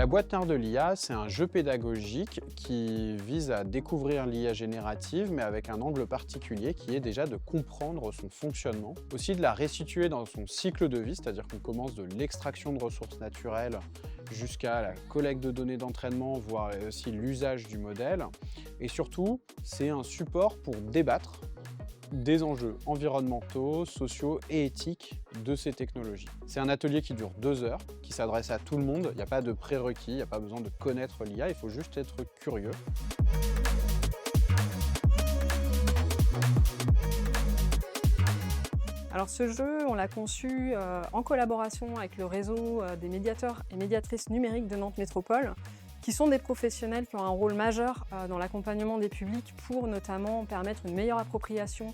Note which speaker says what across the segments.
Speaker 1: La boîte noire de l'IA, c'est un jeu pédagogique qui vise à découvrir l'IA générative, mais avec un angle particulier qui est déjà de comprendre son fonctionnement, aussi de la restituer dans son cycle de vie, c'est-à-dire qu'on commence de l'extraction de ressources naturelles jusqu'à la collecte de données d'entraînement, voire aussi l'usage du modèle. Et surtout, c'est un support pour débattre des enjeux environnementaux, sociaux et éthiques de ces technologies. C'est un atelier qui dure 2 heures, qui s'adresse à tout le monde. Il n'y a pas de prérequis, il n'y a pas besoin de connaître l'IA, il faut juste être curieux.
Speaker 2: Alors ce jeu, on l'a conçu en collaboration avec le réseau des médiateurs et médiatrices numériques de Nantes Métropole, qui sont des professionnels qui ont un rôle majeur dans l'accompagnement des publics pour notamment permettre une meilleure appropriation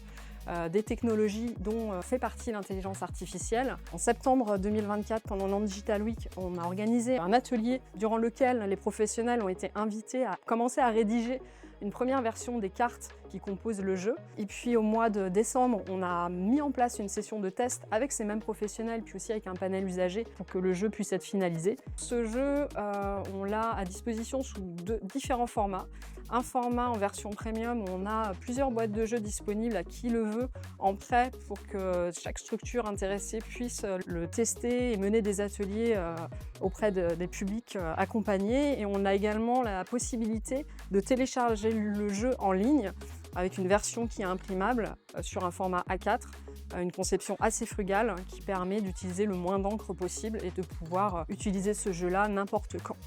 Speaker 2: des technologies dont fait partie l'intelligence artificielle. En septembre 2024, pendant Nantes Digital Week, on a organisé un atelier durant lequel les professionnels ont été invités à commencer à rédiger une première version des cartes qui composent le jeu. Et puis au mois de décembre, on a mis en place une session de test avec ces mêmes professionnels, puis aussi avec un panel usagé pour que le jeu puisse être finalisé. Ce jeu, on l'a à disposition sous différents formats. Un format en version premium où on a plusieurs boîtes de jeux disponibles à qui le veut en prêt pour que chaque structure intéressée puisse le tester et mener des ateliers auprès des publics accompagnés. Et on a également la possibilité de télécharger le jeu en ligne avec une version qui est imprimable sur un format A4, une conception assez frugale qui permet d'utiliser le moins d'encre possible et de pouvoir utiliser ce jeu-là n'importe quand.